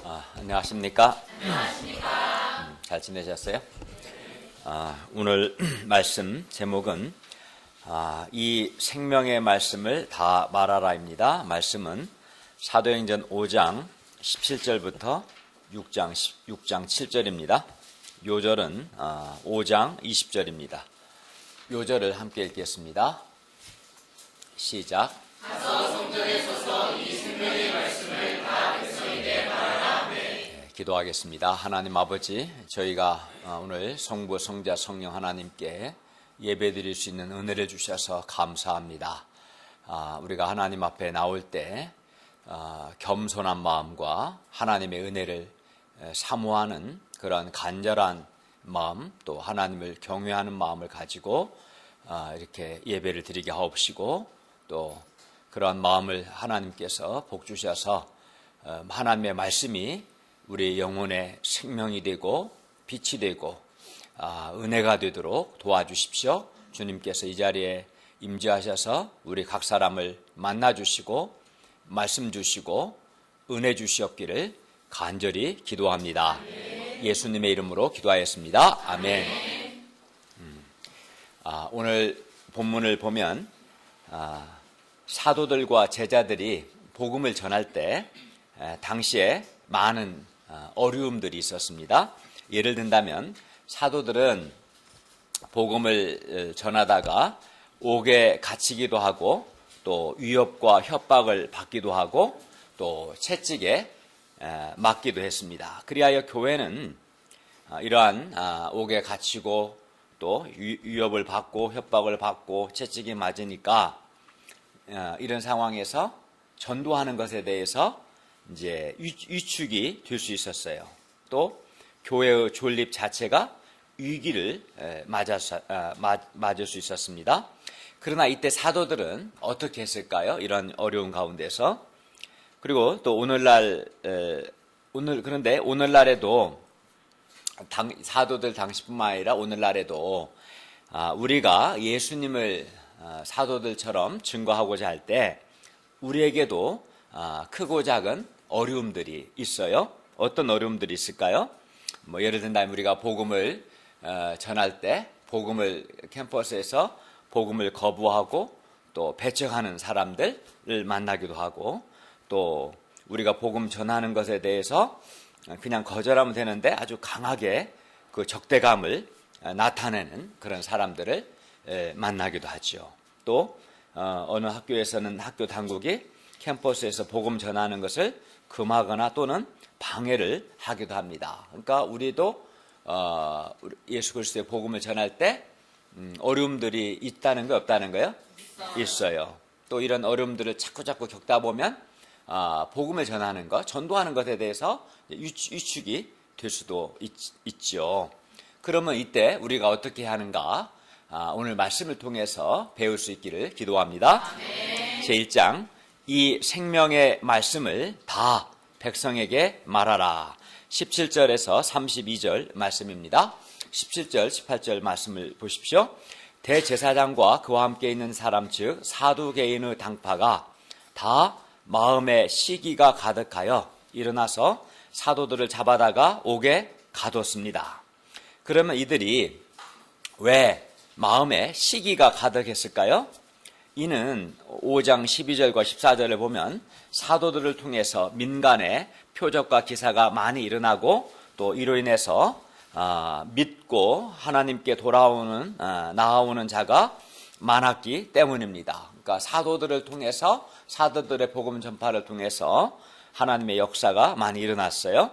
안녕하십니까? 잘 지내셨어요? 오늘 말씀 제목은 이 생명의 말씀을 다 말하라입니다. 말씀은 사도행전 5장 17절부터 6장 7절입니다. 요절은 5장 20절입니다. 요절을 함께 읽겠습니다. 시작. 가서 성전에 서서 이 생명의 말씀을 다 백성에게 말하라. 네, 기도하겠습니다. 하나님 아버지, 저희가 오늘 성부, 성자, 성령 하나님께 예배드릴 수 있는 은혜를 주셔서 감사합니다. 우리가 하나님 앞에 나올 때 겸손한 마음과 하나님의 은혜를 사모하는 그런 간절한 마음, 또 하나님을 경외하는 마음을 가지고 이렇게 예배를 드리게 하옵시고, 또 그러한 마음을 하나님께서 복 주셔서 하나님의 말씀이 우리 영혼의 생명이 되고 빛이 되고 은혜가 되도록 도와주십시오. 주님께서 이 자리에 임재하셔서 우리 각 사람을 만나주시고 말씀 주시고 은혜 주시옵기를 간절히 기도합니다. 아멘. 예수님의 이름으로 기도하였습니다. 아멘. 오늘 본문을 보면 사도들과 제자들이 복음을 전할 때 당시에 많은 어려움들이 있었습니다. 예를 든다면 사도들은 복음을 전하다가 옥에 갇히기도 하고, 또 위협과 협박을 받기도 하고, 또 채찍에 맞기도 했습니다. 그리하여 교회는 이러한 옥에 갇히고 또 위협을 받고 협박을 받고 채찍이 맞으니까 이런 상황에서 전도하는 것에 대해서 이제 위축이 될 수 있었어요. 또 교회의 존립 자체가 위기를 맞을 수 있었습니다. 그러나 이때 사도들은 어떻게 했을까요? 이런 어려운 가운데서. 그리고 또 그런데 오늘날에도 사도들 당시뿐만 아니라 오늘날에도 우리가 예수님을 사도들처럼 증거하고자 할 때 우리에게도 크고 작은 어려움들이 있어요. 어떤 어려움들이 있을까요? 예를 든다면 우리가 복음을 전할 때 캠퍼스에서 복음을 거부하고 또 배척하는 사람들을 만나기도 하고, 또 우리가 복음 전하는 것에 대해서 그냥 거절하면 되는데 아주 강하게 그 적대감을 나타내는 그런 사람들을 만나기도 하죠. 또 어느 학교에서는 학교 당국이 캠퍼스에서 복음 전하는 것을 금하거나 또는 방해를 하기도 합니다. 그러니까 우리도 예수 그리스도의 복음을 전할 때 어려움들이 있다는 거 없다는 거요? 있어요. 또 이런 어려움들을 자꾸 겪다 보면 복음을 전하는 것, 전도하는 것에 대해서 위축이 될 수도 있죠. 그러면 이때 우리가 어떻게 하는가? 오늘 말씀을 통해서 배울 수 있기를 기도합니다. 제1장, 이 생명의 말씀을 다 백성에게 말하라. 17절에서 32절 말씀입니다. 17절, 18절 말씀을 보십시오. 대제사장과 그와 함께 있는 사람 즉 사두개인의 당파가 다 마음에 시기가 가득하여 일어나서 사도들을 잡아다가 옥에 가뒀습니다. 그러면 이들이 왜 마음에 시기가 가득했을까요? 이는 5장 12절과 14절을 보면 사도들을 통해서 민간에 표적과 기사가 많이 일어나고, 또 이로 인해서 믿고 하나님께 나아오는 자가 많았기 때문입니다. 그러니까 사도들을 통해서, 사도들의 복음 전파를 통해서 하나님의 역사가 많이 일어났어요.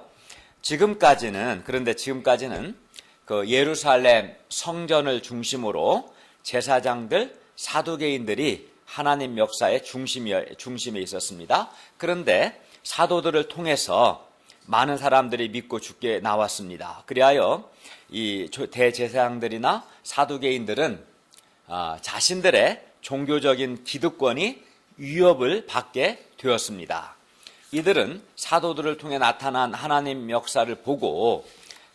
그런데 지금까지는 그 예루살렘 성전을 중심으로 제사장들, 사두개인들이 하나님 역사의 중심에 있었습니다. 그런데 사도들을 통해서 많은 사람들이 믿고 죽게 나왔습니다. 그리하여 이 대제사장들이나 사두개인들은 자신들의 종교적인 기득권이 위협을 받게 되었습니다. 이들은 사도들을 통해 나타난 하나님 역사를 보고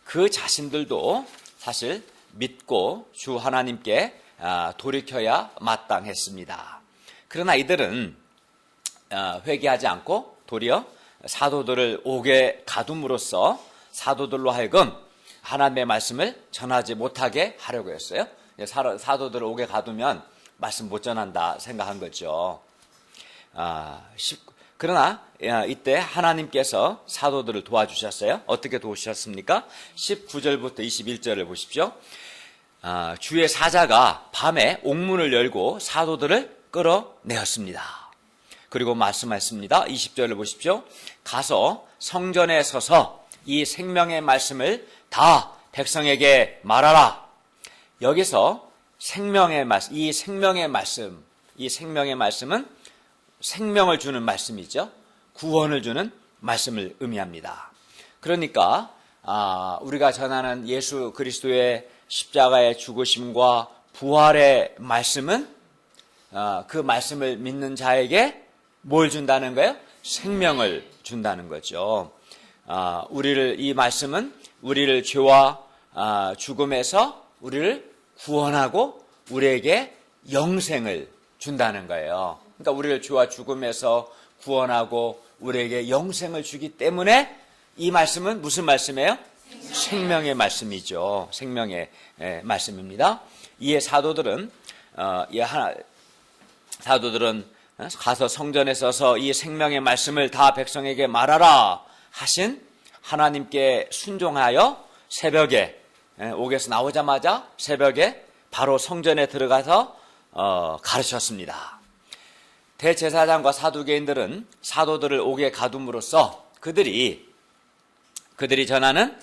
그 자신들도 사실 믿고 주 하나님께 돌이켜야 마땅했습니다. 그러나 이들은 회개하지 않고 도리어 사도들을 옥에 가둠으로써 사도들로 하여금 하나님의 말씀을 전하지 못하게 하려고 했어요. 사도들을 옥에 가두면 말씀 못 전한다 생각한 거죠. 그러나 이때 하나님께서 사도들을 도와주셨어요. 어떻게 도우셨습니까? 19절부터 21절을 보십시오. 주의 사자가 밤에 옥문을 열고 사도들을 끌어내었습니다. 그리고 말씀하셨습니다. 20절을 보십시오. 가서 성전에 서서 이 생명의 말씀을 다 백성에게 말하라. 여기서 생명의 말씀, 이 생명의 말씀은 생명을 주는 말씀이죠. 구원을 주는 말씀을 의미합니다. 그러니까 우리가 전하는 예수 그리스도의 십자가의 죽으심과 부활의 말씀은 그 말씀을 믿는 자에게 뭘 준다는 거예요? 생명을 준다는 거죠. 이 말씀은 우리를 죄와 죽음에서 우리를 구원하고 우리에게 영생을 준다는 거예요. 그러니까 우리를 죄와 죽음에서 구원하고 우리에게 영생을 주기 때문에 이 말씀은 무슨 말씀이에요? 생명의 말씀이죠. 생명의 말씀입니다. 이에 사도들은 가서 성전에 서서 이 생명의 말씀을 다 백성에게 말하라 하신 하나님께 순종하여 새벽에 옥에서 나오자마자 새벽에 바로 성전에 들어가서 가르쳤습니다. 대제사장과 사두개인들은 사도들을 옥에 가둠으로써 그들이 전하는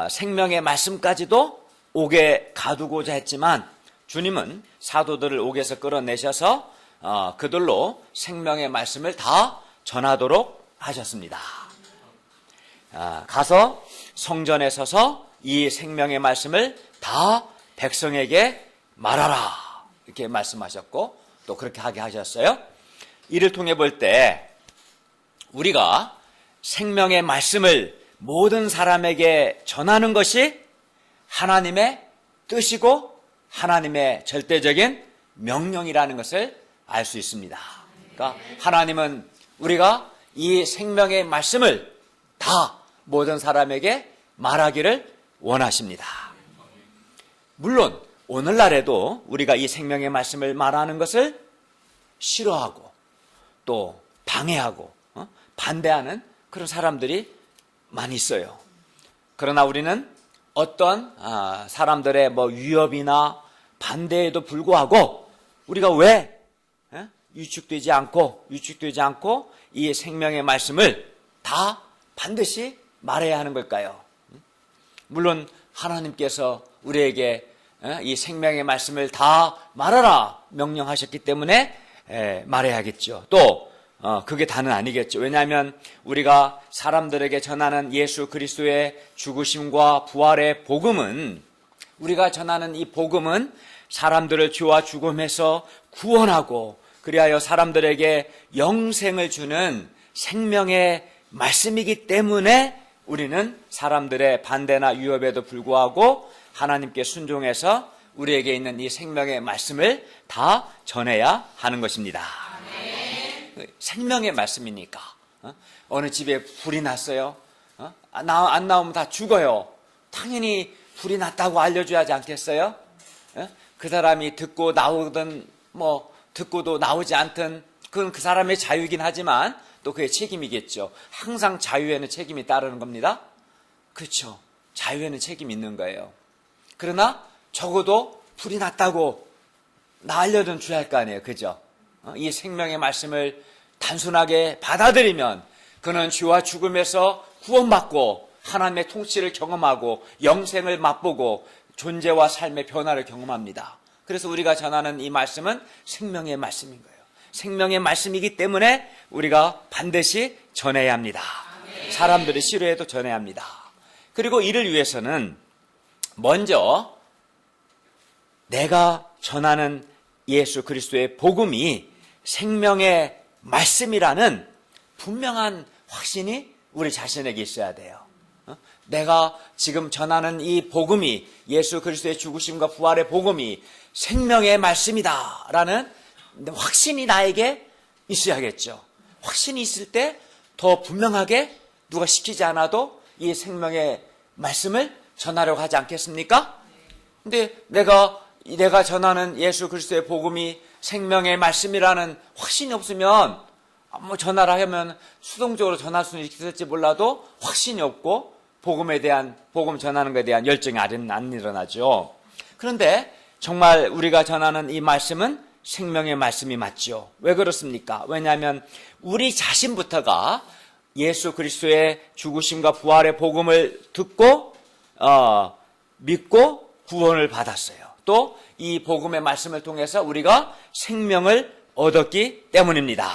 생명의 말씀까지도 옥에 가두고자 했지만 주님은 사도들을 옥에서 끌어내셔서 그들로 생명의 말씀을 다 전하도록 하셨습니다. 가서 성전에 서서 이 생명의 말씀을 다 백성에게 말하라 이렇게 말씀하셨고 또 그렇게 하게 하셨어요. 이를 통해 볼 때 우리가 생명의 말씀을 모든 사람에게 전하는 것이 하나님의 뜻이고 하나님의 절대적인 명령이라는 것을 알 수 있습니다. 그러니까 하나님은 우리가 이 생명의 말씀을 다 모든 사람에게 말하기를 원하십니다. 물론 오늘날에도 우리가 이 생명의 말씀을 말하는 것을 싫어하고 또 방해하고 반대하는 그런 사람들이 많이 있어요. 그러나 우리는 어떤 사람들의 위협이나 반대에도 불구하고 우리가 왜 위축되지 않고 이 생명의 말씀을 다 반드시 말해야 하는 걸까요? 물론 하나님께서 우리에게 이 생명의 말씀을 다 말하라 명령하셨기 때문에 말해야겠죠. 또 그게 다는 아니겠죠. 왜냐하면 우리가 사람들에게 전하는 예수 그리스도의 죽으심과 부활의 복음은 우리가 전하는 이 복음은 사람들을 죄와 죽음에서 구원하고 그리하여 사람들에게 영생을 주는 생명의 말씀이기 때문에 우리는 사람들의 반대나 위협에도 불구하고 하나님께 순종해서 우리에게 있는 이 생명의 말씀을 다 전해야 하는 것입니다. 생명의 말씀이니까. 어느 집에 불이 났어요. 안 나오면 다 죽어요. 당연히 불이 났다고 알려줘야 하지 않겠어요? 그 사람이 듣고 나오든 듣고도 나오지 않든 그건 그 사람의 자유이긴 하지만 또 그의 책임이겠죠. 항상 자유에는 책임이 따르는 겁니다. 그렇죠. 자유에는 책임이 있는 거예요. 그러나 적어도 불이 났다고 나 알려준 줘야 할 거 아니에요. 그죠? 이 생명의 말씀을 단순하게 받아들이면 그는 죄와 죽음에서 구원받고 하나님의 통치를 경험하고 영생을 맛보고 존재와 삶의 변화를 경험합니다. 그래서 우리가 전하는 이 말씀은 생명의 말씀인 거예요. 생명의 말씀이기 때문에 우리가 반드시 전해야 합니다. 사람들이 싫어해도 전해야 합니다. 그리고 이를 위해서는 먼저 내가 전하는 예수 그리스도의 복음이 생명의 말씀이라는 분명한 확신이 우리 자신에게 있어야 돼요. 내가 지금 전하는 이 복음이 예수 그리스도의 죽으심과 부활의 복음이 생명의 말씀이다라는 확신이 나에게 있어야겠죠. 확신이 있을 때 더 분명하게 누가 시키지 않아도 이 생명의 말씀을 전하려고 하지 않겠습니까? 근데 내가 전하는 예수 그리스도의 복음이 생명의 말씀이라는 확신이 없으면 뭐 전하라 하면 수동적으로 전할 수는 있을지 몰라도 확신이 없고 복음 전하는 것에 대한 열정이 안 일어나죠. 그런데 정말 우리가 전하는 이 말씀은 생명의 말씀이 맞죠. 왜 그렇습니까? 왜냐하면 우리 자신부터가 예수 그리스도의 죽으심과 부활의 복음을 듣고 믿고 구원을 받았어요. 또 이 복음의 말씀을 통해서 우리가 생명을 얻었기 때문입니다.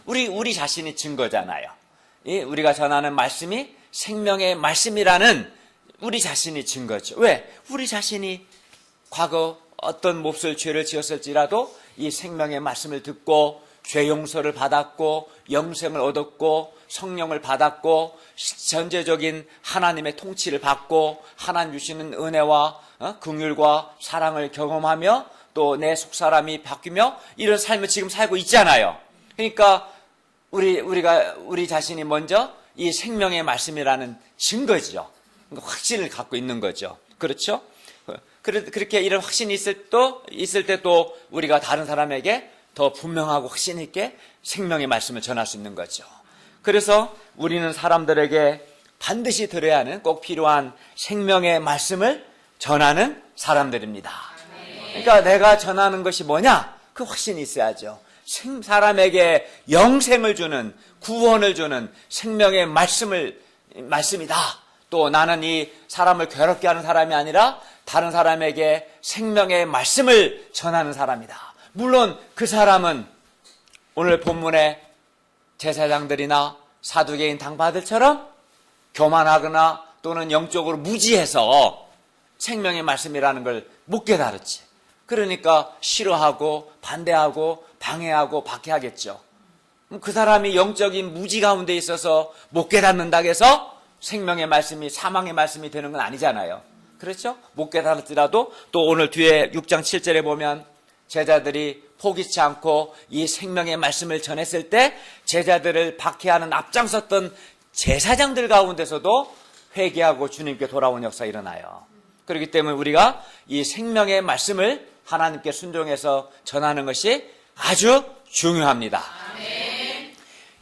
우리 자신이 증거잖아요. 우리가 전하는 말씀이 생명의 말씀이라는 우리 자신이 증거죠. 왜? 우리 자신이 과거 어떤 몹쓸 죄를 지었을지라도 이 생명의 말씀을 듣고 죄 용서를 받았고 영생을 얻었고 성령을 받았고 전제적인 하나님의 통치를 받고 하나님 주시는 은혜와 긍휼과 사랑을 경험하며 또 내 속사람이 바뀌며 이런 삶을 지금 살고 있잖아요. 그러니까 우리 자신이 먼저 이 생명의 말씀이라는 증거죠. 그러니까 확신을 갖고 있는 거죠. 그렇죠? 그렇게 이런 확신이 있을 때 또 우리가 다른 사람에게 더 분명하고 확신 있게 생명의 말씀을 전할 수 있는 거죠. 그래서 우리는 사람들에게 반드시 들어야 하는 꼭 필요한 생명의 말씀을 전하는 사람들입니다. 그러니까 내가 전하는 것이 뭐냐? 그 확신이 있어야죠. 사람에게 영생을 주는, 구원을 주는 생명의 말씀이다. 또 나는 이 사람을 괴롭게 하는 사람이 아니라 다른 사람에게 생명의 말씀을 전하는 사람이다. 물론 그 사람은 오늘 본문의 제사장들이나 사두개인 당파들처럼 교만하거나 또는 영적으로 무지해서 생명의 말씀이라는 걸 못 깨달았지. 그러니까 싫어하고 반대하고 방해하고 박해하겠죠. 그 사람이 영적인 무지 가운데 있어서 못 깨닫는다고 해서 생명의 말씀이 사망의 말씀이 되는 건 아니잖아요. 그렇죠? 못 깨달았더라도 또 오늘 뒤에 6장 7절에 보면 제자들이 포기치 않고 이 생명의 말씀을 전했을 때 제자들을 박해하는 앞장섰던 제사장들 가운데서도 회개하고 주님께 돌아온 역사가 일어나요. 그렇기 때문에 우리가 이 생명의 말씀을 하나님께 순종해서 전하는 것이 아주 중요합니다. 아멘.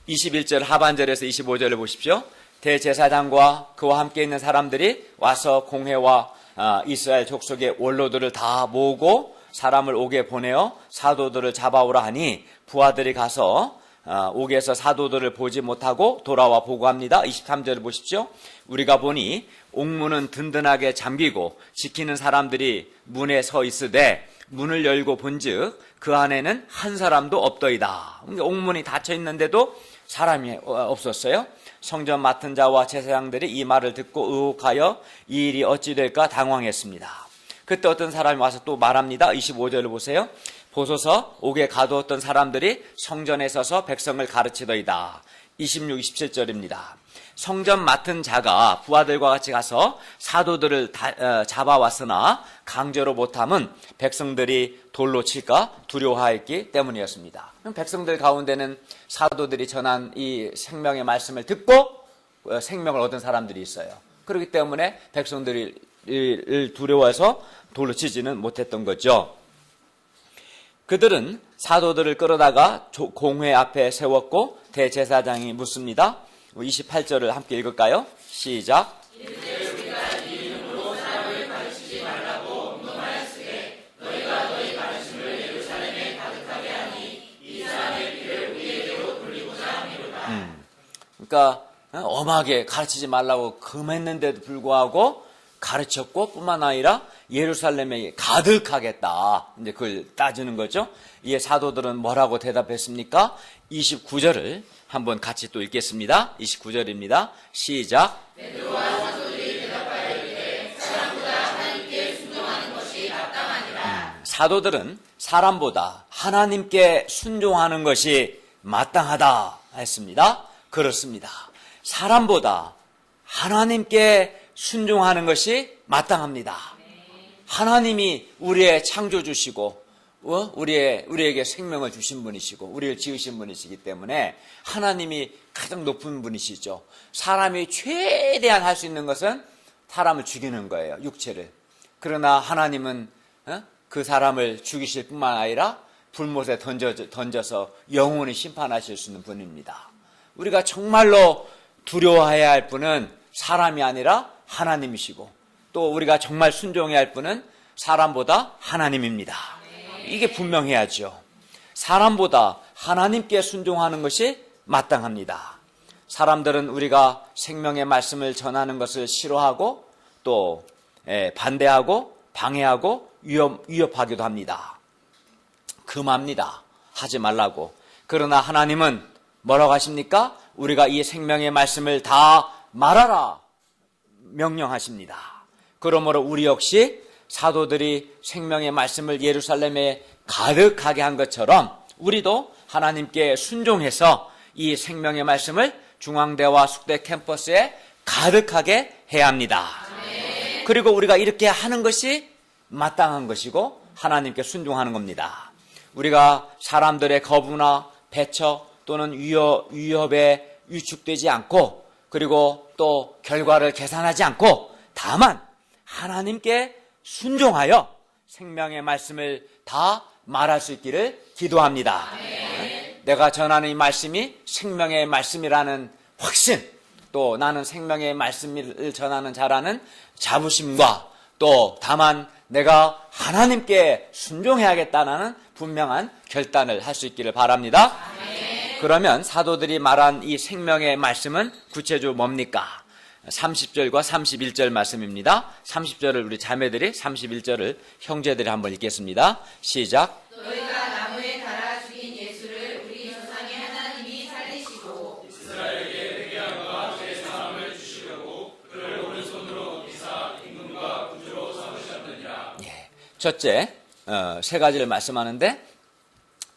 21절 하반절에서 25절을 보십시오. 대제사장과 그와 함께 있는 사람들이 와서 공회와 이스라엘 족속의 원로들을 다 모으고 사람을 옥에 보내어 사도들을 잡아오라 하니 부하들이 가서 옥에서 사도들을 보지 못하고 돌아와 보고합니다. 23절을 보십시오. 우리가 보니 옥문은 든든하게 잠기고 지키는 사람들이 문에 서 있으되 문을 열고 본즉 그 안에는 한 사람도 없더이다. 옥문이 닫혀 있는데도 사람이 없었어요. 성전 맡은 자와 제사장들이 이 말을 듣고 의혹하여 이 일이 어찌 될까 당황했습니다. 그때 어떤 사람이 와서 또 말합니다. 25절을 보세요. 보소서 옥에 가두었던 사람들이 성전에 서서 백성을 가르치더이다. 26, 27절입니다. 성전 맡은 자가 부하들과 같이 가서 사도들을 잡아왔으나 강제로 못함은 백성들이 돌로 칠까 두려워하였기 때문이었습니다. 백성들 가운데는 사도들이 전한 이 생명의 말씀을 듣고 생명을 얻은 사람들이 있어요. 그렇기 때문에 백성들이 두려워해서 돌로 치지는 못했던 거죠. 그들은 사도들을 끌어다가 공회 앞에 세웠고 대제사장이 묻습니다. 28절을 함께 읽을까요? 시작. 그러니까 엄하게 가르치지 말라고 금했는데도 불구하고 가르쳤고 뿐만 아니라 예루살렘에 가득하겠다. 이제 그걸 따지는 거죠. 이에 사도들은 뭐라고 대답했습니까? 29절을 한번 같이 또 읽겠습니다. 29절입니다. 시작. 베드로와 사도들이 대답하여 사람보다 하나님께 순종하는 것이 마땅하니라. 사도들은 사람보다 하나님께 순종하는 것이 마땅하다 했습니다. 그렇습니다. 사람보다 하나님께 순종하는 것이 마땅합니다. 하나님이 우리의 창조주시고 우리에게 생명을 주신 분이시고 우리를 지으신 분이시기 때문에 하나님이 가장 높은 분이시죠. 사람이 최대한 할 수 있는 것은 사람을 죽이는 거예요, 육체를. 그러나 하나님은 그 사람을 죽이실 뿐만 아니라 불못에 던져서 영원히 심판하실 수 있는 분입니다. 우리가 정말로 두려워해야 할 분은 사람이 아니라 하나님이시고, 또 우리가 정말 순종해야 할 분은 사람보다 하나님입니다. 이게 분명해야죠. 사람보다 하나님께 순종하는 것이 마땅합니다. 사람들은 우리가 생명의 말씀을 전하는 것을 싫어하고 또 반대하고 방해하고 위협하기도 합니다. 금합니다. 하지 말라고. 그러나 하나님은 뭐라고 하십니까? 우리가 이 생명의 말씀을 다 말하라 명령하십니다. 그러므로 우리 역시 사도들이 생명의 말씀을 예루살렘에 가득하게 한 것처럼 우리도 하나님께 순종해서 이 생명의 말씀을 중앙대와 숙대 캠퍼스에 가득하게 해야 합니다. 그리고 우리가 이렇게 하는 것이 마땅한 것이고 하나님께 순종하는 겁니다. 우리가 사람들의 거부나 배척 또는 위협에 위축되지 않고, 그리고 또 결과를 계산하지 않고 다만 하나님께 순종하여 생명의 말씀을 다 말할 수 있기를 기도합니다. 내가 전하는 이 말씀이 생명의 말씀이라는 확신, 또 나는 생명의 말씀을 전하는 자라는 자부심과 또 다만 내가 하나님께 순종해야겠다는 분명한 결단을 할 수 있기를 바랍니다. 그러면 사도들이 말한 이 생명의 말씀은 구체적으로 뭡니까? 30절과 31절 말씀입니다. 30절을 우리 자매들이, 31절을 형제들이 한번 읽겠습니다. 시작. 너희가 나무에 달아 죽인 예수를 우리 조상의 하나님이 살리시고 이스라엘에게 회개함과 죄 사함을 주시려고 그를 오른손으로 높이사 임금과 구주로 삼으셨느니라. 첫째, 세 가지를 말씀하는데,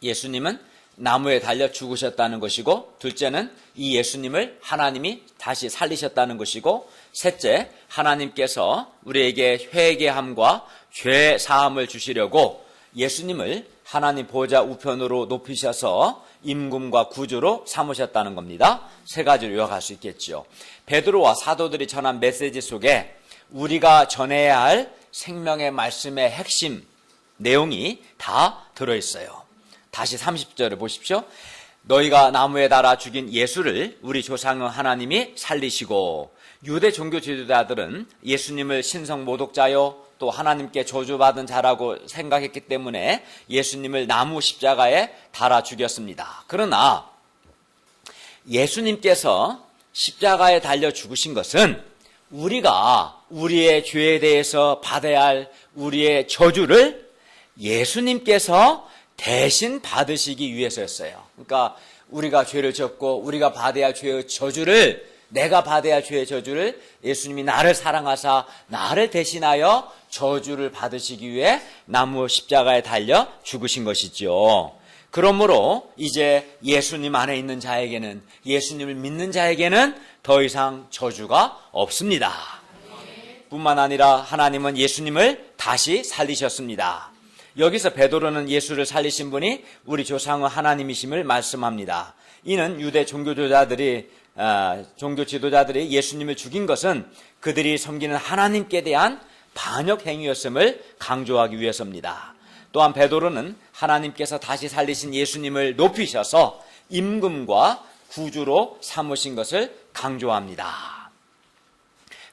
예수님은 나무에 달려 죽으셨다는 것이고, 둘째는 이 예수님을 하나님이 다시 살리셨다는 것이고, 셋째, 하나님께서 우리에게 회개함과 죄 사함을 주시려고 예수님을 하나님 보좌 우편으로 높이셔서 임금과 구주로 삼으셨다는 겁니다. 세 가지로 요약할 수 있겠죠. 베드로와 사도들이 전한 메시지 속에 우리가 전해야 할 생명의 말씀의 핵심 내용이 다 들어있어요. 다시 30절을 보십시오. 너희가 나무에 달아 죽인 예수를 우리 조상의 하나님이 살리시고, 유대 종교 지도자들은 예수님을 신성 모독자요 또 하나님께 저주받은 자라고 생각했기 때문에 예수님을 나무 십자가에 달아 죽였습니다. 그러나 예수님께서 십자가에 달려 죽으신 것은 우리가 우리의 죄에 대해서 받아야 할 우리의 저주를 예수님께서 대신 받으시기 위해서였어요. 그러니까 우리가 죄를 졌고 우리가 받아야 할 죄의 저주를, 내가 받아야 할 죄의 저주를 예수님이 나를 사랑하사 나를 대신하여 저주를 받으시기 위해 나무 십자가에 달려 죽으신 것이죠. 그러므로 이제 예수님 안에 있는 자에게는, 예수님을 믿는 자에게는 더 이상 저주가 없습니다. 뿐만 아니라 하나님은 예수님을 다시 살리셨습니다. 여기서 베드로는 예수를 살리신 분이 우리 조상의 하나님이심을 말씀합니다. 이는 유대 종교 지도자들이 예수님을 죽인 것은 그들이 섬기는 하나님께 대한 반역 행위였음을 강조하기 위해서입니다. 또한 베드로는 하나님께서 다시 살리신 예수님을 높이셔서 임금과 구주로 삼으신 것을 강조합니다.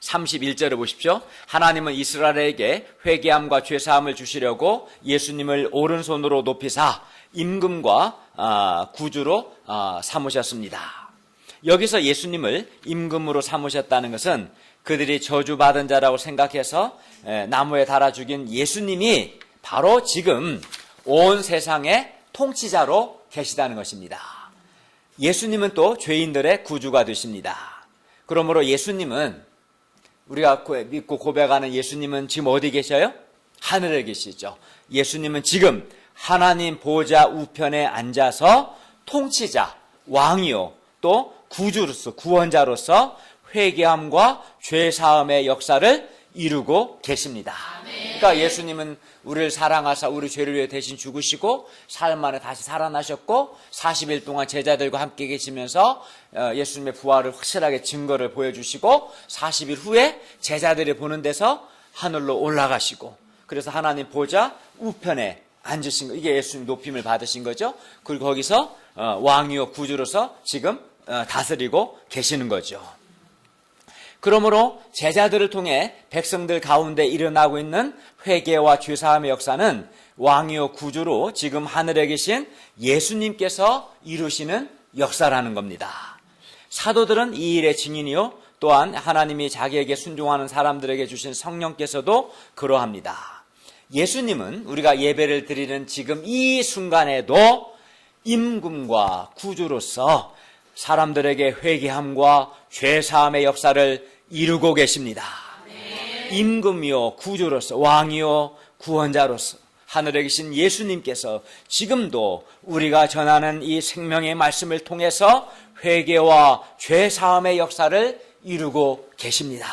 31절을 보십시오. 하나님은 이스라엘에게 회개함과 죄사함을 주시려고 예수님을 오른손으로 높이사 임금과 구주로 삼으셨습니다. 여기서 예수님을 임금으로 삼으셨다는 것은 그들이 저주받은 자라고 생각해서 나무에 달아 죽인 예수님이 바로 지금 온 세상의 통치자로 계시다는 것입니다. 예수님은 또 죄인들의 구주가 되십니다. 그러므로 예수님은, 우리가 믿고 고백하는 예수님은 지금 어디 계셔요? 하늘에 계시죠. 예수님은 지금 하나님 보좌 우편에 앉아서 통치자, 왕이요 또 구주로서, 구원자로서 회개함과 죄사함의 역사를 이루고 계십니다. 그러니까 예수님은 우리를 사랑하사 우리 죄를 위해 대신 죽으시고 사흘 만에 다시 살아나셨고 40일 동안 제자들과 함께 계시면서 예수님의 부활을 확실하게 증거를 보여주시고 40일 후에 제자들이 보는 데서 하늘로 올라가시고 그래서 하나님 보좌 우편에 앉으신 거, 이게 예수님 높임을 받으신 거죠. 그리고 거기서 왕이요 구주로서 지금 다스리고 계시는 거죠. 그러므로 제자들을 통해 백성들 가운데 일어나고 있는 회개와 죄사함의 역사는 왕이요 구주로 지금 하늘에 계신 예수님께서 이루시는 역사라는 겁니다. 사도들은 이 일의 증인이요 또한 하나님이 자기에게 순종하는 사람들에게 주신 성령께서도 그러합니다. 예수님은 우리가 예배를 드리는 지금 이 순간에도 임금과 구주로서 사람들에게 회개함과 죄사함의 역사를 이루고 계십니다. 임금이요 구주로서 왕이요 구원자로서 하늘에 계신 예수님께서 지금도 우리가 전하는 이 생명의 말씀을 통해서 회개와 죄사함의 역사를 이루고 계십니다.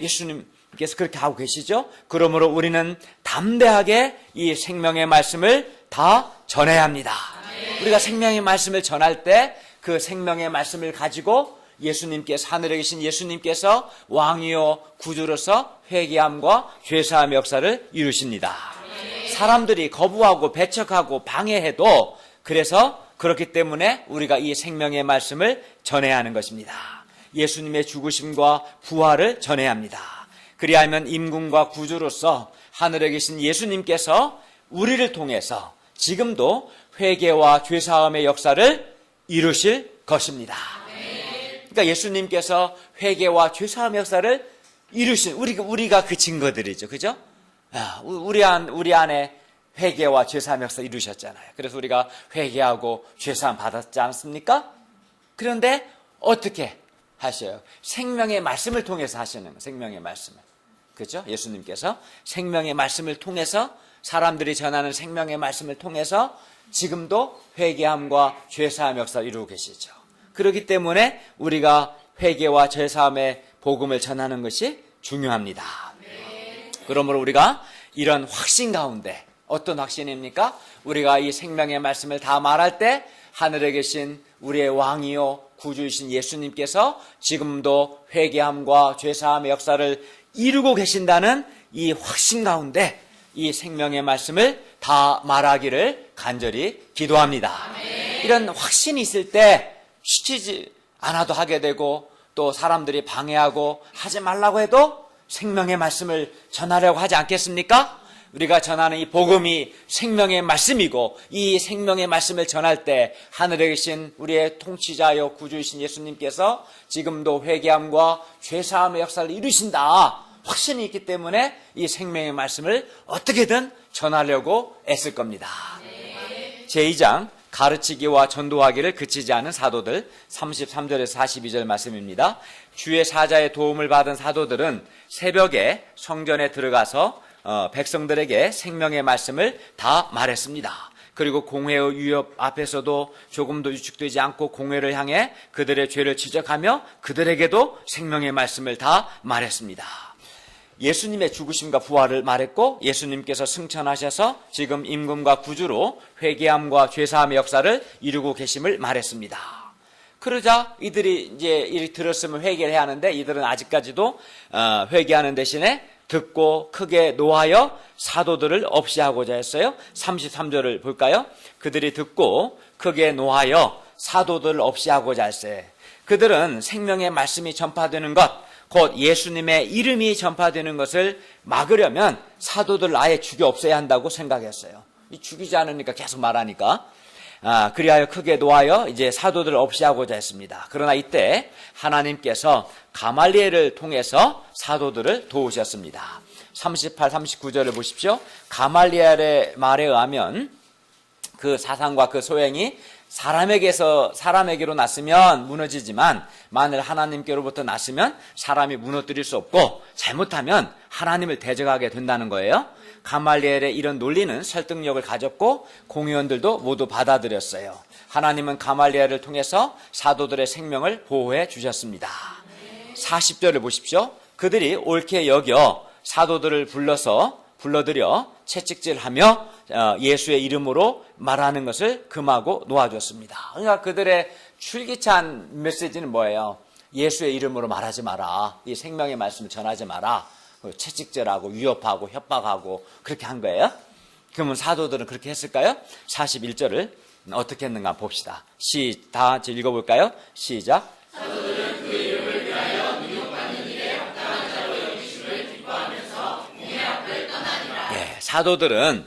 예수님께서 그렇게 하고 계시죠. 그러므로 우리는 담대하게 이 생명의 말씀을 다 전해야 합니다. 우리가 생명의 말씀을 전할 때 그 생명의 말씀을 가지고 예수님께서 하늘에 계신 예수님께서 왕이요 구주로서 회개함과 죄사함의 역사를 이루십니다. 사람들이 거부하고 배척하고 방해해도 그래서 그렇기 때문에 우리가 이 생명의 말씀을 전해야 하는 것입니다. 예수님의 죽으심과 부활을 전해야 합니다. 그리하면 임금과 구주로서 하늘에 계신 예수님께서 우리를 통해서 지금도 회개와 죄사함의 역사를 이루실 것입니다. 그러니까 예수님께서 회개와 죄사함의 역사를 이루신 우리가 그 증거들이죠. 그죠? 우리 안에 회개와 죄사함의 역사 이루셨잖아요. 그래서 우리가 회개하고 죄사함 받았지 않습니까? 그런데 어떻게 하셔요? 생명의 말씀을 통해서 하시는 거예요. 생명의 말씀을. 그죠? 예수님께서 생명의 말씀을 통해서 사람들이 전하는 생명의 말씀을 통해서 지금도 회개함과 죄사함의 역사를 이루고 계시죠. 그렇기 때문에 우리가 회개와 죄사함의 복음을 전하는 것이 중요합니다. 그러므로 우리가 이런 확신 가운데 어떤 확신입니까? 우리가 이 생명의 말씀을 다 말할 때 하늘에 계신 우리의 왕이요 구주이신 예수님께서 지금도 회개함과 죄사함의 역사를 이루고 계신다는 이 확신 가운데 이 생명의 말씀을 다 말하기를 간절히 기도합니다. 이런 확신이 있을 때 시키지 않아도 하게 되고 또 사람들이 방해하고 하지 말라고 해도 생명의 말씀을 전하려고 하지 않겠습니까? 우리가 전하는 이 복음이 생명의 말씀이고 이 생명의 말씀을 전할 때 하늘에 계신 우리의 통치자여 구주이신 예수님께서 지금도 회개함과 죄사함의 역사를 이루신다 확신이 있기 때문에 이 생명의 말씀을 어떻게든 전하려고 애쓸 겁니다. 제2장 가르치기와 전도하기를 그치지 않은 사도들 33절에서 42절 말씀입니다. 주의 사자의 도움을 받은 사도들은 새벽에 성전에 들어가서 백성들에게 생명의 말씀을 다 말했습니다. 그리고 공회의 유협 앞에서도 조금도 유축되지 않고 공회를 향해 그들의 죄를 지적하며 그들에게도 생명의 말씀을 다 말했습니다. 예수님의 죽으심과 부활을 말했고 예수님께서 승천하셔서 지금 임금과 구주로 회개함과 죄사함의 역사를 이루고 계심을 말했습니다. 그러자 이들이 이제 이 들었으면 회개를 해야 하는데 이들은 아직까지도 회개하는 대신에 듣고 크게 노하여 사도들을 없이 하고자 했어요. 33절을 볼까요? 그들이 듣고 크게 노하여 사도들을 없이 하고자 했어요. 그들은 생명의 말씀이 전파되는 것 곧 예수님의 이름이 전파되는 것을 막으려면 사도들을 아예 죽여 없애야 한다고 생각했어요. 죽이지 않으니까 계속 말하니까. 그리하여 크게 노하여 이제 사도들을 없이 하고자 했습니다. 그러나 이때 하나님께서 가말리엘을 통해서 사도들을 도우셨습니다. 38, 39절을 보십시오. 가말리엘의 말에 의하면 그 사상과 그 소행이 사람에게로 났으면 무너지지만 만일 하나님께로부터 났으면 사람이 무너뜨릴 수 없고 잘못하면 하나님을 대적하게 된다는 거예요. 가말리엘의 이런 논리는 설득력을 가졌고 공의원들도 모두 받아들였어요. 하나님은 가말리엘을 통해서 사도들의 생명을 보호해 주셨습니다. 40절을 보십시오. 그들이 옳게 여겨 사도들을 불러들여 채찍질하며 예수의 이름으로 말하는 것을 금하고 놓아줬습니다. 그러니까 그들의 출기찬 메시지는 뭐예요? 예수의 이름으로 말하지 마라. 이 생명의 말씀을 전하지 마라. 채찍질하고 위협하고 협박하고 그렇게 한 거예요. 그러면 사도들은 그렇게 했을까요? 41절을 어떻게 했는가 봅시다. 다 같이 읽어볼까요? 시작. 사도들은 그 이름을 위하여 능욕받는 일에 합당한 자로 여기심을 기뻐하면서 공회 앞을 떠나니라. 예, 사도들은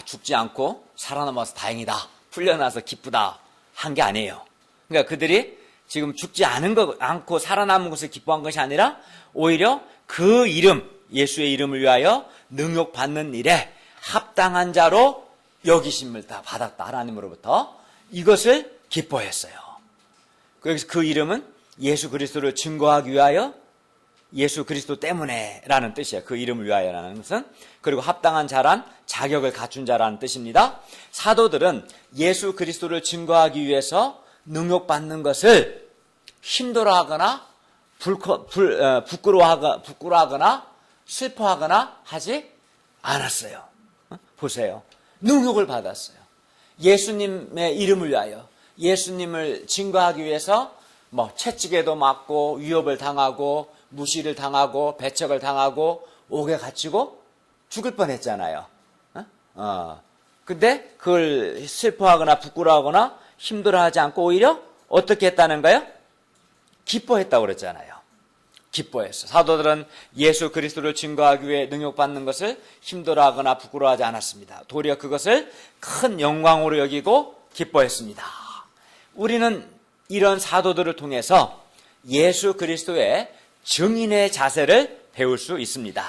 죽지 않고 살아남아서 다행이다, 풀려나서 기쁘다 한 게 아니에요. 그러니까 그들이 지금 죽지 않고 살아남은 것을 기뻐한 것이 아니라 오히려 그 이름, 예수의 이름을 위하여 능욕받는 일에 합당한 자로 여기심을 다 받았다, 하나님으로부터. 이것을 기뻐했어요. 그래서 그 이름은 예수 그리스도를 증거하기 위하여, 예수 그리스도 때문에 라는 뜻이에요. 그 이름을 위하여라는 것은. 그리고 합당한 자란 자격을 갖춘 자라는 뜻입니다. 사도들은 예수 그리스도를 증거하기 위해서 능욕받는 것을 힘들어하거나 부끄러워하거나 슬퍼하거나 하지 않았어요. 보세요. 능욕을 받았어요. 예수님의 이름을 위하여, 예수님을 증거하기 위해서 채찍에도 맞고 위협을 당하고 무시를 당하고 배척을 당하고 옥에 갇히고 죽을 뻔했잖아요. 근데 그걸 슬퍼하거나 부끄러워하거나 힘들어하지 않고 오히려 어떻게 했다는 거예요? 기뻐했다고 그랬잖아요. 기뻐했어. 사도들은 예수 그리스도를 증거하기 위해 능욕받는 것을 힘들어하거나 부끄러워하지 않았습니다. 도리어 그것을 큰 영광으로 여기고 기뻐했습니다. 우리는 이런 사도들을 통해서 예수 그리스도의 증인의 자세를 배울 수 있습니다.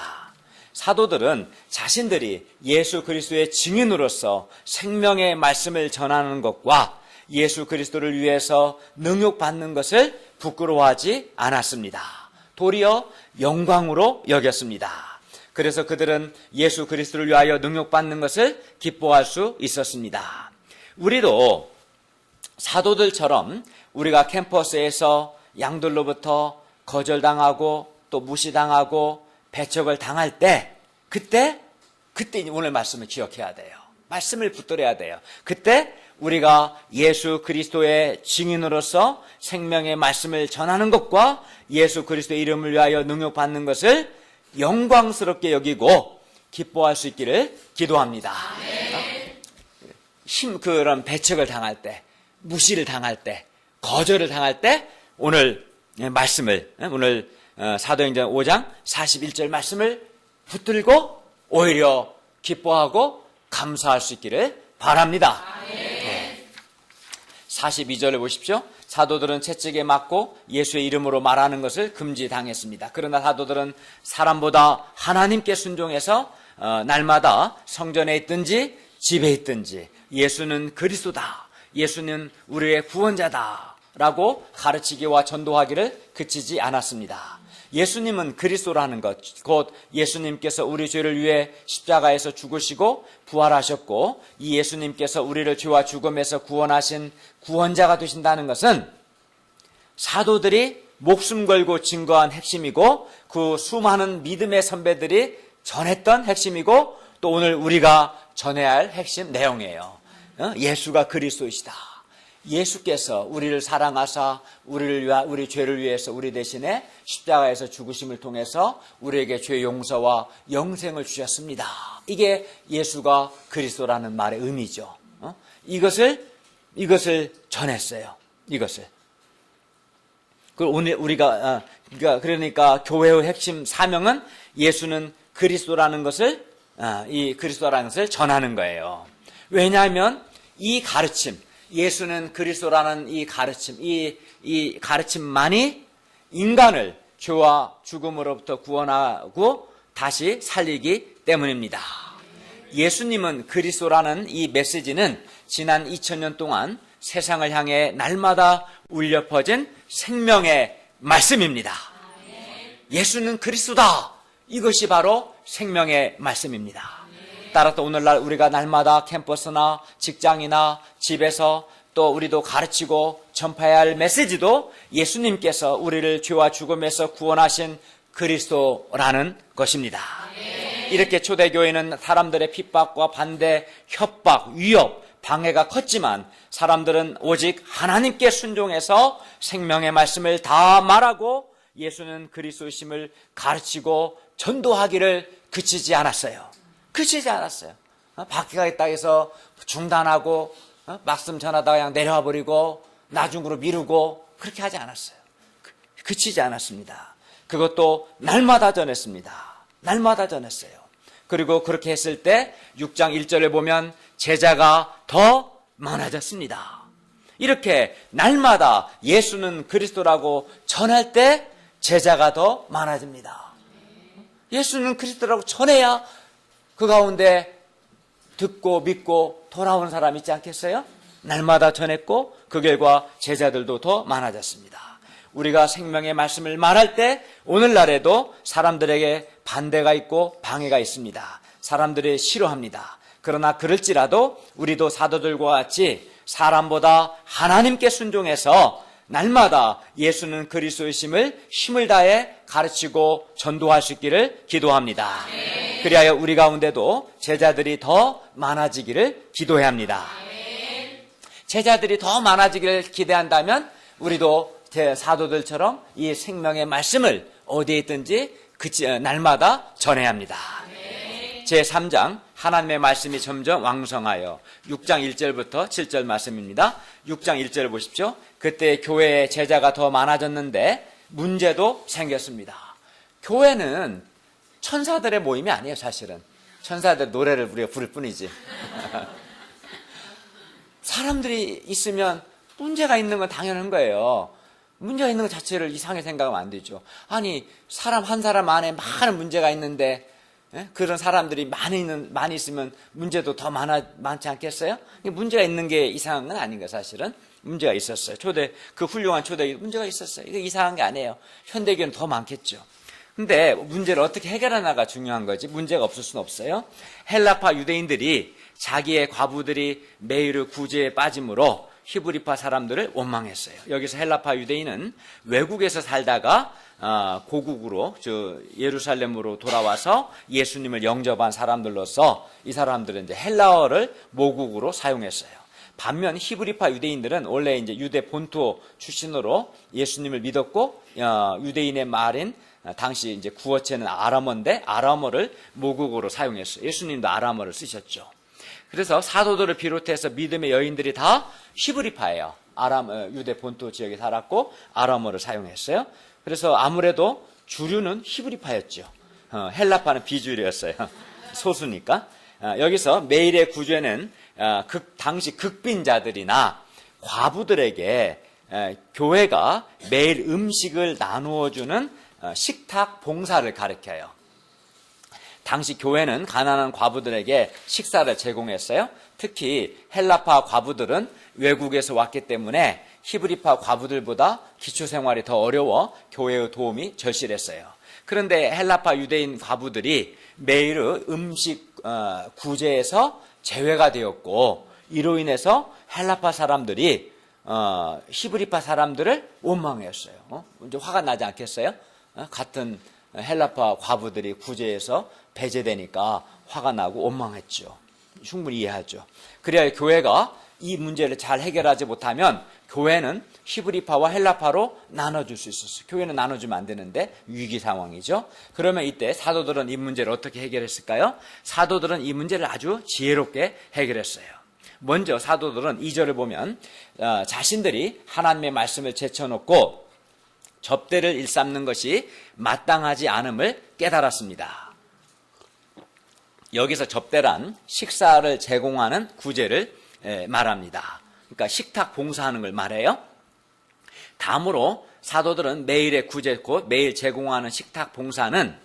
사도들은 자신들이 예수 그리스도의 증인으로서 생명의 말씀을 전하는 것과 예수 그리스도를 위해서 능욕받는 것을 부끄러워하지 않았습니다. 도리어 영광으로 여겼습니다. 그래서 그들은 예수 그리스도를 위하여 능욕받는 것을 기뻐할 수 있었습니다. 우리도 사도들처럼 우리가 캠퍼스에서 양들로부터 거절당하고 또 무시당하고 배척을 당할 때, 그때 오늘 말씀을 기억해야 돼요. 말씀을 붙들어야 돼요. 그때 우리가 예수 그리스도의 증인으로서 생명의 말씀을 전하는 것과 예수 그리스도의 이름을 위하여 능욕받는 것을 영광스럽게 여기고 기뻐할 수 있기를 기도합니다. 그런 배척을 당할 때, 무시를 당할 때, 거절을 당할 때 오늘 말씀을, 오늘 사도행전 5장 41절 말씀을 붙들고 오히려 기뻐하고 감사할 수 있기를 바랍니다. 42절을 보십시오. 사도들은 채찍에 맞고 예수의 이름으로 말하는 것을 금지당했습니다. 그러나 사도들은 사람보다 하나님께 순종해서 날마다 성전에 있든지 집에 있든지 예수는 그리스도다, 예수는 우리의 구원자다 라고 가르치기와 전도하기를 그치지 않았습니다. 예수님은 그리스도라는 것, 곧 예수님께서 우리 죄를 위해 십자가에서 죽으시고 부활하셨고 이 예수님께서 우리를 죄와 죽음에서 구원하신 구원자가 되신다는 것은 사도들이 목숨 걸고 증거한 핵심이고 그 수많은 믿음의 선배들이 전했던 핵심이고 또 오늘 우리가 전해야 할 핵심 내용이에요. 예수가 그리스도이시다. 예수께서 우리를 사랑하사 우리 죄를 위해서 우리 대신에 십자가에서 죽으심을 통해서 우리에게 죄 용서와 영생을 주셨습니다. 이게 예수가 그리스도라는 말의 의미죠. 이것을 전했어요. 이것을. 오늘 우리가 그러니까 교회의 핵심 사명은 예수는 그리스도라는 것을 전하는 거예요. 왜냐하면 이 가르침, 예수는 그리스도라는 이 가르침만이 인간을 죄와 죽음으로부터 구원하고 다시 살리기 때문입니다. 예수님은 그리스도라는 이 메시지는 지난 2000년 동안 세상을 향해 날마다 울려 퍼진 생명의 말씀입니다. 예수는 그리스도다. 이것이 바로 생명의 말씀입니다. 따라서 오늘날 우리가 날마다 캠퍼스나 직장이나 집에서 또 우리도 가르치고 전파해야 할 메시지도 예수님께서 우리를 죄와 죽음에서 구원하신 그리스도라는 것입니다. 이렇게 초대교회는 사람들의 핍박과 반대, 협박, 위협, 방해가 컸지만 사람들은 오직 하나님께 순종해서 생명의 말씀을 다 말하고 예수는 그리스도심을 가르치고 전도하기를 그치지 않았어요. 그치지 않았어요. 박해가 있다 해서 중단하고 말씀 전하다가 그냥 내려와 버리고 나중으로 미루고 그렇게 하지 않았어요. 그치지 않았습니다. 그것도 날마다 전했습니다. 날마다 전했어요. 그리고 그렇게 했을 때 6장 1절에 보면 제자가 더 많아졌습니다. 이렇게 날마다 예수는 그리스도라고 전할 때 제자가 더 많아집니다. 예수는 그리스도라고 전해야 그 가운데 듣고 믿고 돌아오는 사람 있지 않겠어요? 날마다 전했고 그 결과 제자들도 더 많아졌습니다. 우리가 생명의 말씀을 말할 때 오늘날에도 사람들에게 반대가 있고 방해가 있습니다. 사람들이 싫어합니다. 그러나 그럴지라도 우리도 사도들과 같이 사람보다 하나님께 순종해서 날마다 예수는 그리스도이심을 힘을 다해 가르치고 전도할 수 있기를 기도합니다. 그리하여 우리 가운데도 제자들이 더 많아지기를 기도해야 합니다. 제자들이 더 많아지기를 기대한다면 우리도 제 사도들처럼 이 생명의 말씀을 어디에 있든지 날마다 전해야 합니다. 제3장 하나님의 말씀이 점점 왕성하여 6장 1절부터 7절 말씀입니다. 6장 1절을 보십시오. 그때 교회에 제자가 더 많아졌는데 문제도 생겼습니다. 교회는 천사들의 모임이 아니에요. 사실은 천사들 노래를 우리가 부를 뿐이지. 사람들이 있으면 문제가 있는 건 당연한 거예요. 문제가 있는 것 자체를 이상하게 생각하면 안 되죠. 아니 사람 한 사람 안에 많은 문제가 있는데 그런 사람들이 많이 있으면 문제도 더 많지 않겠어요? 문제가 있는 게 이상한 건 아닌 거예요. 사실은 문제가 있었어요. 그 훌륭한 초대 문제가 있었어요. 이거 이상한 게 아니에요. 현대교는 더 많겠죠. 근데 문제를 어떻게 해결하나가 중요한 거지. 문제가 없을 수는 없어요. 헬라파 유대인들이 자기의 과부들이 메이르 구제에 빠짐으로 히브리파 사람들을 원망했어요. 여기서 헬라파 유대인은 외국에서 살다가 고국으로 예루살렘으로 돌아와서 예수님을 영접한 사람들로서 이 사람들은 이제 헬라어를 모국으로 사용했어요. 반면 히브리파 유대인들은 원래 이제 유대 본토 출신으로 예수님을 믿었고 유대인의 말인 당시 이제 구어체는 아람어인데 아람어를 모국어로 사용했어요. 예수님도 아람어를 쓰셨죠. 그래서 사도들을 비롯해서 믿음의 여인들이 다 히브리파예요. 유대 본토 지역에 살았고 아람어를 사용했어요. 그래서 아무래도 주류는 히브리파였죠. 헬라파는 비주류였어요. 소수니까. 여기서 메일의 구제는 당시 극빈자들이나 과부들에게 교회가 매일 음식을 나누어주는 식탁 봉사를 가리켜요. 당시 교회는 가난한 과부들에게 식사를 제공했어요. 특히 헬라파 과부들은 외국에서 왔기 때문에 히브리파 과부들보다 기초생활이 더 어려워 교회의 도움이 절실했어요. 그런데 헬라파 유대인 과부들이 매일 음식 구제에서 제외가 되었고 이로 인해서 헬라파 사람들이 히브리파 사람들을 원망했어요. 이제 화가 나지 않겠어요? 같은 헬라파 과부들이 구제에서 배제되니까 화가 나고 원망했죠. 충분히 이해하죠. 그래야 교회가 이 문제를 잘 해결하지 못하면 교회는 히브리파와 헬라파로 나눠줄 수 있었어요. 교회는 나눠주면 안 되는데 위기 상황이죠. 그러면 이때 사도들은 이 문제를 어떻게 해결했을까요? 사도들은 이 문제를 아주 지혜롭게 해결했어요. 먼저 사도들은 2절을 보면 자신들이 하나님의 말씀을 제쳐놓고 접대를 일삼는 것이 마땅하지 않음을 깨달았습니다. 여기서 접대란 식사를 제공하는 구제를 말합니다. 그러니까 식탁 봉사하는 걸 말해요. 다음으로 사도들은 매일의 구제 곧 매일 제공하는 식탁 봉사는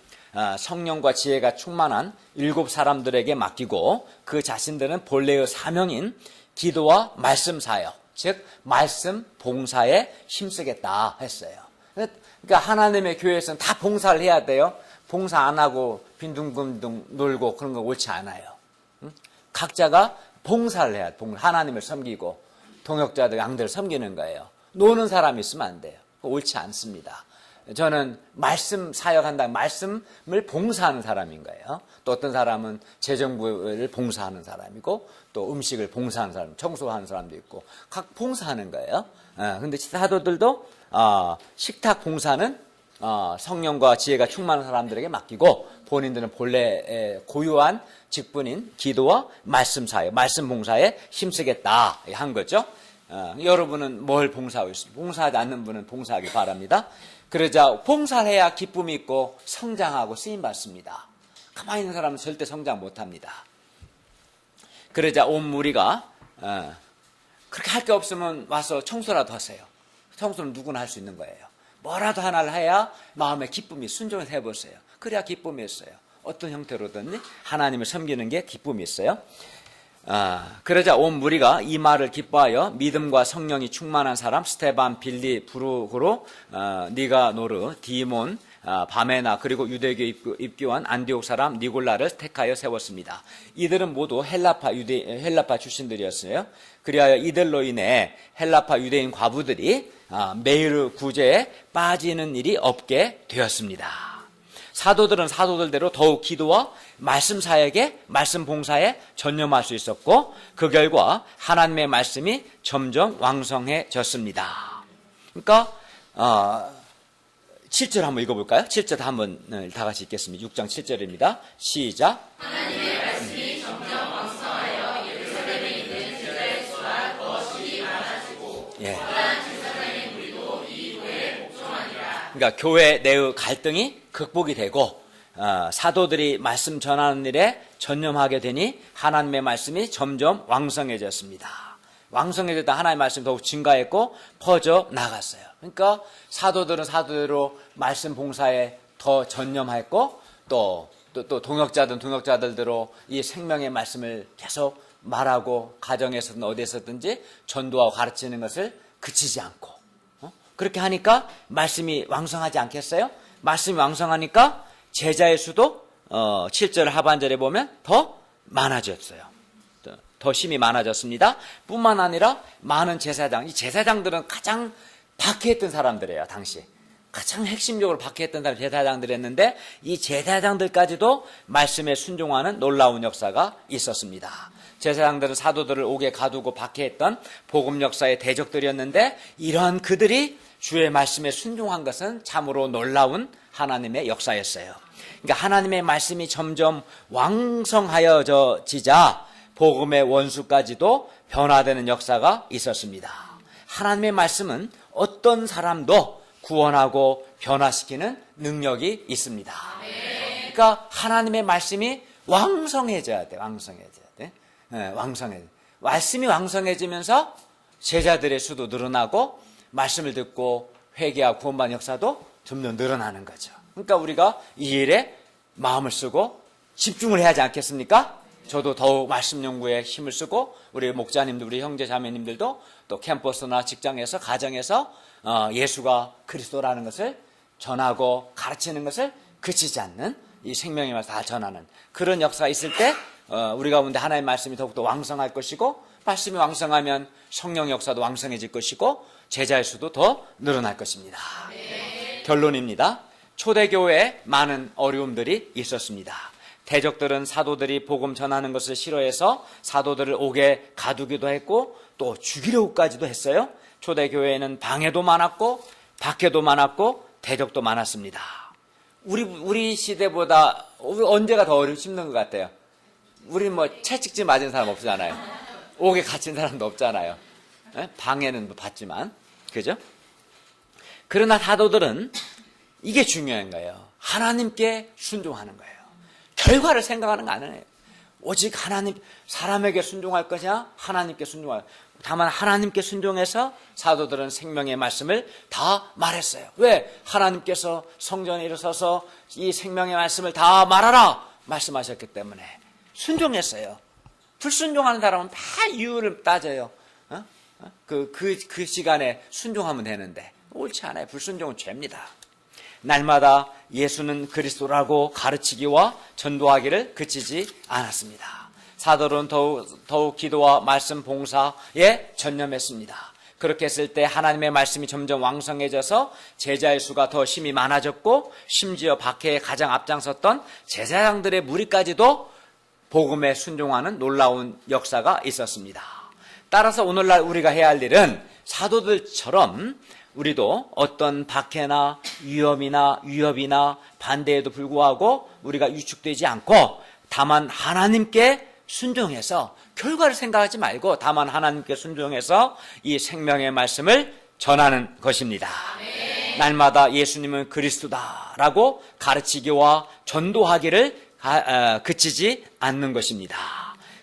성령과 지혜가 충만한 7 사람들에게 맡기고 그 자신들은 본래의 사명인 기도와 말씀 사역, 즉 말씀 봉사에 힘쓰겠다 했어요. 그러니까 하나님의 교회에서는 다 봉사를 해야 돼요. 봉사 안 하고 빈둥빈둥 놀고 그런 거 옳지 않아요. 각자가 봉사를 해야 돼요. 하나님을 섬기고 동역자들 양들을 섬기는 거예요. 노는 사람이 있으면 안 돼요. 옳지 않습니다. 저는 말씀 사역한다, 말씀을 봉사하는 사람인 거예요. 또 어떤 사람은 재정부를 봉사하는 사람이고, 또 음식을 봉사하는 사람, 청소하는 사람도 있고, 각 봉사하는 거예요. 근데 사도들도 식탁 봉사는 성령과 지혜가 충만한 사람들에게 맡기고, 본인들은 본래 고유한 직분인 기도와 말씀 사역, 말씀 봉사에 힘쓰겠다 한 거죠. 여러분은 뭘 봉사하고 있습니까? 봉사하지 않는 분은 봉사하기 바랍니다. 그러자 봉사를 해야 기쁨이 있고 성장하고 쓰임받습니다. 가만히 있는 사람은 절대 성장 못합니다. 그러자 온 무리가 그렇게 할 게 없으면 와서 청소라도 하세요. 청소는 누구나 할 수 있는 거예요. 뭐라도 하나를 해야 마음에 기쁨이, 순종을 해보세요. 그래야 기쁨이 있어요. 어떤 형태로든 하나님을 섬기는 게 기쁨이 있어요. 그러자 온 무리가 이 말을 기뻐하여 믿음과 성령이 충만한 사람 스데반, 빌리, 부르고로, 니가노르, 디몬, 바메나 그리고 유대교 입교한 안디옥 사람 니골라를 택하여 세웠습니다. 이들은 모두 헬라파 출신들이었어요. 그리하여 이들로 인해 헬라파 유대인 과부들이 메이르 구제에 빠지는 일이 없게 되었습니다. 사도들은 사도들대로 더욱 기도와 말씀 사역에, 말씀 봉사에 전념할 수 있었고, 그 결과 하나님의 말씀이 점점 왕성해졌습니다. 그러니까 7절 한번 읽어볼까요? 7절 한번 다 같이 읽겠습니다. 6장 7절입니다. 시작. 하나님의 말씀이 점점 왕성하여 예루살렘에 있는 제자의 수가 더 심히 많아지고 거대한 제사장의 무리도 이 도에 복종하니라. 그러니까 교회 내의 갈등이 극복이 되고 사도들이 말씀 전하는 일에 전념하게 되니 하나님의 말씀이 점점 왕성해졌습니다. 왕성해졌다 하나님의 말씀이 더욱 증가했고 퍼져 나갔어요. 그러니까 사도들은 사도대로 말씀 봉사에 더 전념했고 또 동역자들대로 이 생명의 말씀을 계속 말하고 가정에서든 어디에서든지 전도하고 가르치는 것을 그치지 않고 그렇게 하니까 말씀이 왕성하지 않겠어요? 말씀이 왕성하니까 제자의 수도 7절 하반절에 보면 더 많아졌어요. 더 심히 많아졌습니다. 뿐만 아니라 많은 제사장, 이 제사장들은 가장 박해했던 사람들이에요. 당시 가장 핵심적으로 박해했던 사람이 제사장들이었는데 이 제사장들까지도 말씀에 순종하는 놀라운 역사가 있었습니다. 제사장들은 사도들을 옥에 가두고 박해했던 복음 역사의 대적들이었는데 이러한 그들이 주의 말씀에 순종한 것은 참으로 놀라운 하나님의 역사였어요. 그러니까 하나님의 말씀이 점점 왕성하여지자 복음의 원수까지도 변화되는 역사가 있었습니다. 하나님의 말씀은 어떤 사람도 구원하고 변화시키는 능력이 있습니다. 그러니까 하나님의 말씀이 왕성해져야 돼. 왕성해져야 돼. 왕성해져. 말씀이 왕성해지면서 제자들의 수도 늘어나고 말씀을 듣고 회개하고 구원받는 역사도 점점 늘어나는 거죠. 그러니까 우리가 이 일에 마음을 쓰고 집중을 해야 하지 않겠습니까? 저도 더욱 말씀 연구에 힘을 쓰고 우리 목자님들, 우리 형제 자매님들도 또 캠퍼스나 직장에서 가정에서 예수가 그리스도라는 것을 전하고 가르치는 것을 그치지 않는 이 생명의 말씀 다 전하는 그런 역사가 있을 때 우리 가운데 하나님의 말씀이 더욱더 왕성할 것이고 말씀이 왕성하면 성령 역사도 왕성해질 것이고 제자의 수도 더 늘어날 것입니다. 결론입니다. 초대교회에 많은 어려움들이 있었습니다. 대적들은 사도들이 복음 전하는 것을 싫어해서 사도들을 옥에 가두기도 했고 또 죽이려고까지도 했어요. 초대교회에는 방해도 많았고 박해도 많았고 대적도 많았습니다. 우리 시대보다 언제가 더 힘든 것 같아요? 우리는 뭐 채찍질 맞은 사람 없잖아요. 옥에 갇힌 사람도 없잖아요. 방해는 받지만 그죠? 그러나 사도들은 이게 중요한 거예요. 하나님께 순종하는 거예요. 결과를 생각하는 거 아니에요. 오직 하나님, 사람에게 순종할 것이냐 하나님께 순종할. 다만 하나님께 순종해서 사도들은 생명의 말씀을 다 말했어요. 왜? 하나님께서 성전에 일어서서 이 생명의 말씀을 다 말하라 말씀하셨기 때문에 순종했어요. 불순종하는 사람은 다 이유를 따져요. 그 시간에 순종하면 되는데 옳지 않아요. 불순종은 죄입니다. 날마다 예수는 그리스도라고 가르치기와 전도하기를 그치지 않았습니다. 사도는 더욱 기도와 말씀 봉사에 전념했습니다. 그렇게 했을 때 하나님의 말씀이 점점 왕성해져서 제자의 수가 더 심히 많아졌고, 심지어 박해에 가장 앞장섰던 제사장들의 무리까지도 복음에 순종하는 놀라운 역사가 있었습니다. 따라서 오늘날 우리가 해야 할 일은 사도들처럼 우리도 어떤 박해나 위협이나 반대에도 불구하고 우리가 위축되지 않고, 다만 하나님께 순종해서, 결과를 생각하지 말고 다만 하나님께 순종해서 이 생명의 말씀을 전하는 것입니다. 날마다 예수님은 그리스도다라고 가르치기와 전도하기를 그치지 않는 것입니다.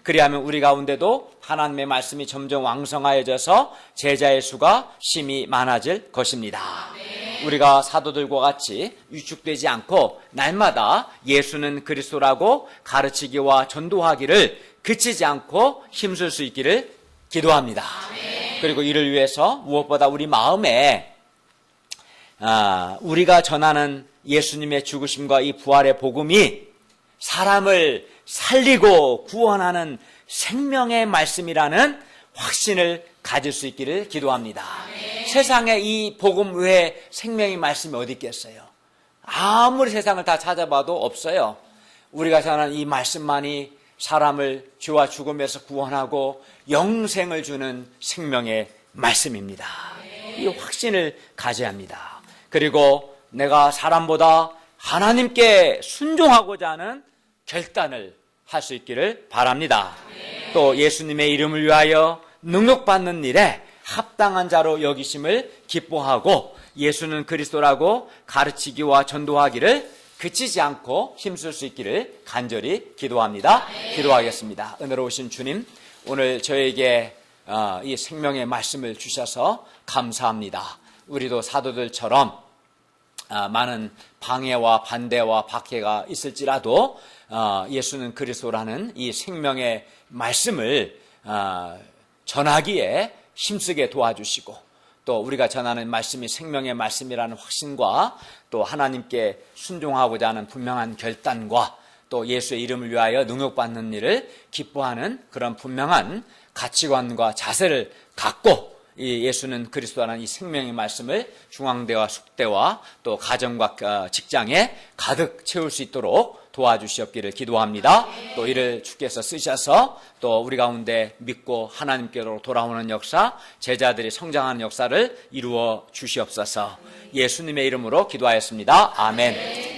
그리하면 우리 가운데도 하나님의 말씀이 점점 왕성하여져서 제자의 수가 심히 많아질 것입니다. 우리가 사도들과 같이 위축되지 않고 날마다 예수는 그리스도라고 가르치기와 전도하기를 그치지 않고 힘쓸 수 있기를 기도합니다. 그리고 이를 위해서 무엇보다 우리 마음에 우리가 전하는 예수님의 죽으심과 이 부활의 복음이 사람을 살리고 구원하는 생명의 말씀이라는 확신을 가질 수 있기를 기도합니다. 세상에 이 복음 외에 생명의 말씀이 어디 있겠어요? 아무리 세상을 다 찾아봐도 없어요. 우리가 전하는 이 말씀만이 사람을 죄와 죽음에서 구원하고 영생을 주는 생명의 말씀입니다. 이 확신을 가져야 합니다. 그리고 내가 사람보다 하나님께 순종하고자 하는 결단을 할 수 있기를 바랍니다. 또 예수님의 이름을 위하여 능력받는 일에 합당한 자로 여기심을 기뻐하고 예수는 그리스도라고 가르치기와 전도하기를 그치지 않고 힘쓸 수 있기를 간절히 기도합니다. 기도하겠습니다. 은혜로우신 주님, 오늘 저에게 이 생명의 말씀을 주셔서 감사합니다. 우리도 사도들처럼 많은 방해와 반대와 박해가 있을지라도 예수는 그리스도라는 이 생명의 말씀을 전하기에 힘쓰게 도와주시고, 또 우리가 전하는 말씀이 생명의 말씀이라는 확신과 또 하나님께 순종하고자 하는 분명한 결단과 또 예수의 이름을 위하여 능력받는 일을 기뻐하는 그런 분명한 가치관과 자세를 갖고 이 예수는 그리스도라는 이 생명의 말씀을 중앙대와 숙대와 또 가정과 직장에 가득 채울 수 있도록 도와주시옵기를 기도합니다. 또 이를 주께서 쓰셔서 또 우리 가운데 믿고 하나님께로 돌아오는 역사, 제자들이 성장하는 역사를 이루어 주시옵소서. 예수님의 이름으로 기도하였습니다. 아멘.